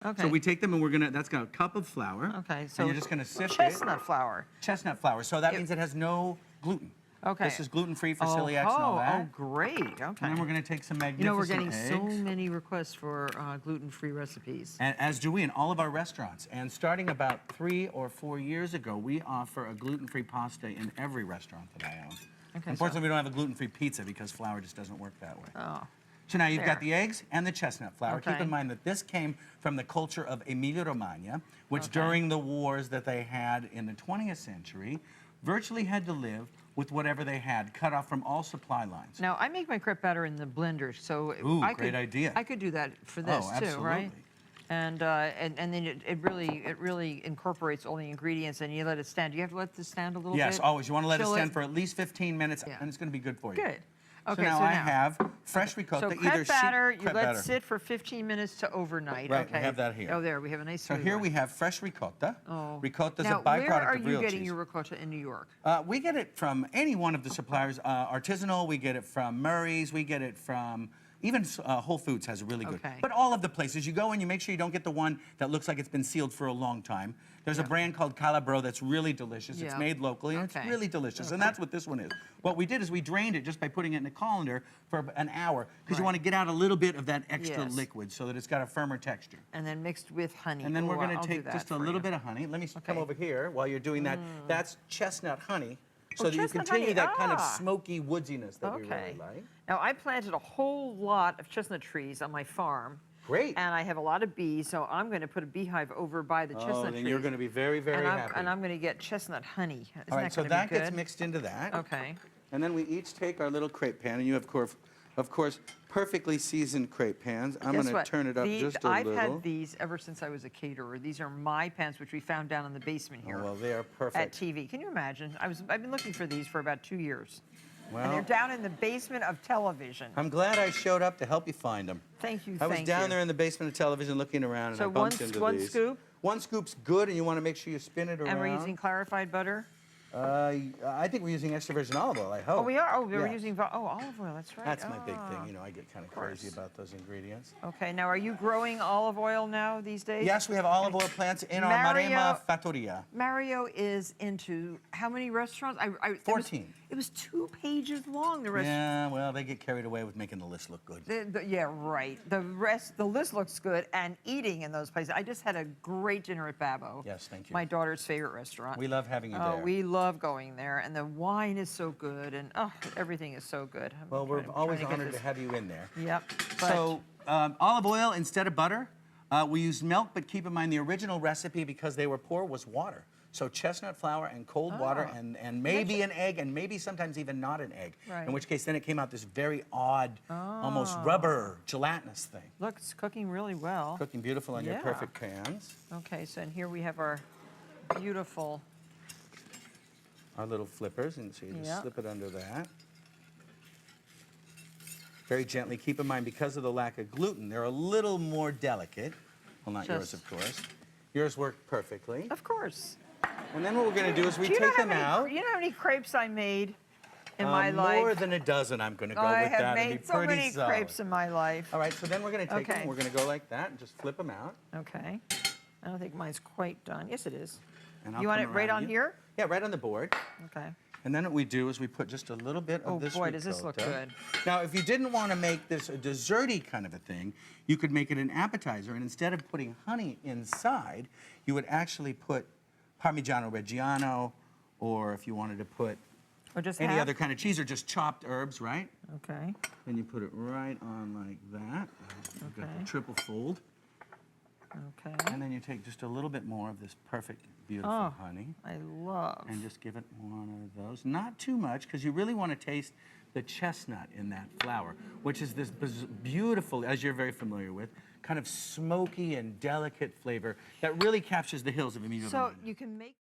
Okay. So we take them and we're gonna, that's got a cup of flour. Okay, so and you're just gonna sift chestnut flour. Chestnut flour. So that means it has no gluten. Okay. This is gluten-free for celiacs and all that. Oh, great. Okay. And then we're going to take some magnificent You know, we're getting eggs. so many requests for gluten-free recipes. And as do we in all of our restaurants. And starting about 3 or 4 years ago, we offer a gluten-free pasta in every restaurant that I own. Okay, Unfortunately, we don't have a gluten-free pizza because flour just doesn't work that way. Oh. So now you've got the eggs and the chestnut flour. Okay. Keep in mind that this came from the culture of Emilia-Romagna, which during the wars that they had in the 20th century, virtually had to live with whatever they had, cut off from all supply lines. Now, I make my crepe batter in the blender, so great idea. I could do that for this too, right? And then it really incorporates all the ingredients, and you let it stand. Do you have to let this stand a little bit? Yes, always. You want to let it stand for at least 15 minutes, and it's going to be good for you. Good. Okay, so now I have fresh ricotta, so either crepe batter, sheet, you let sit for 15 minutes to overnight. Right, okay. we have that here. Oh, there, we have a nice So smooth here one. we have fresh ricotta. Oh. Ricotta is now, a byproduct of real cheese. where are you getting your ricotta in New York? We get it from any one of the suppliers. Artisanal, we get it from Murray's, we get it from... Even Whole Foods has a really good. But all of the places you go in, you make sure you don't get the one that looks like it's been sealed for a long time. There's a brand called Calabro that's really delicious. It's made locally, and it's really delicious. And that's what this one is. What we did is we drained it just by putting it in a colander for an hour, because you want to get out a little bit of that extra liquid so that it's got a firmer texture. And then mixed with honey. And then we're going to take just a little bit of honey. Let me come over here while you're doing that. That's chestnut honey. So that you continue that kind of smoky woodsiness that we really like. Now, I planted a whole lot of chestnut trees on my farm. Great. And I have a lot of bees, so I'm going to put a beehive over by the chestnut trees. Then you're going to be very, very happy. And I'm going to get chestnut honey. Isn't all right, so that gets mixed into that. Okay. And then we each take our little crepe pan, and you have, of course, perfectly seasoned crepe pans. I'm going to turn it up just a little. I've had these ever since I was a caterer. These are my pans, which we found down in the basement here. Oh, well, they are perfect. At TV. Can you imagine? I've been looking for these for about 2 years. Well, and they're down in the basement of television. I'm glad I showed up to help you find them. Thank you, I was down there in the basement of television looking around, and I bumped into these. So one scoop? One scoop's good, and you want to make sure you spin it around. And we're using clarified butter? I think we're using extra virgin olive oil, I hope. Oh, we are? Oh, we're using olive oil, that's right. That's my big thing. You know, I get kind of crazy about those ingredients. Okay, now are you growing olive oil now these days? Yes, we have olive oil plants in our Maremma Fattoria. Mario is into how many restaurants? 14. It was 2 pages long, the rest. Yeah, well, they get carried away with making the list look good. Yeah, right. The list looks good, and eating in those places. I just had a great dinner at Babbo. Yes, thank you. My daughter's favorite restaurant. We love having you there. We love going there, and the wine is so good, and everything is so good. Well, we're always honored to have you in there. Yep. So, olive oil instead of butter. We used milk, but keep in mind the original recipe, because they were poor, was water. So chestnut flour and cold water and maybe an egg, and maybe sometimes even not an egg. Right. In which case then it came out this very odd, almost rubber, gelatinous thing. Look, it's cooking really well. Cooking beautiful on your perfect pans. Okay, so and here we have our beautiful... Our little flippers, and so you just slip it under that. Very gently. Keep in mind, because of the lack of gluten, they're a little more delicate. Well, not yours, of course. Yours worked perfectly. Of course. And then what we're going to do is we take them out. You know how many crepes I made in my life? More than a dozen, I'm going to go with that. I have made so many crepes in my life. All right, so then we're going to take them. We're going to go like that and just flip them out. Okay. I don't think mine's quite done. Yes, it is. And you want it right on here? Yeah, right on the board. Okay. And then what we do is we put just a little bit of this ricotta. Oh boy, does this look good. Now, if you didn't want to make this a dessert-y kind of a thing, you could make it an appetizer, and instead of putting honey inside, you would actually put Parmigiano Reggiano, or if you wanted to put any other kind of cheese, or just chopped herbs, right? Okay. Then you put it right on like that. You've got the triple fold. Okay. And then you take just a little bit more of this perfect, beautiful honey. I love. And just give it one of those. Not too much, because you really want to taste the chestnut in that flour, which is this beautiful, as you're very familiar with, kind of smoky and delicate flavor that really captures the hills of Emilia-Romagna. So you can make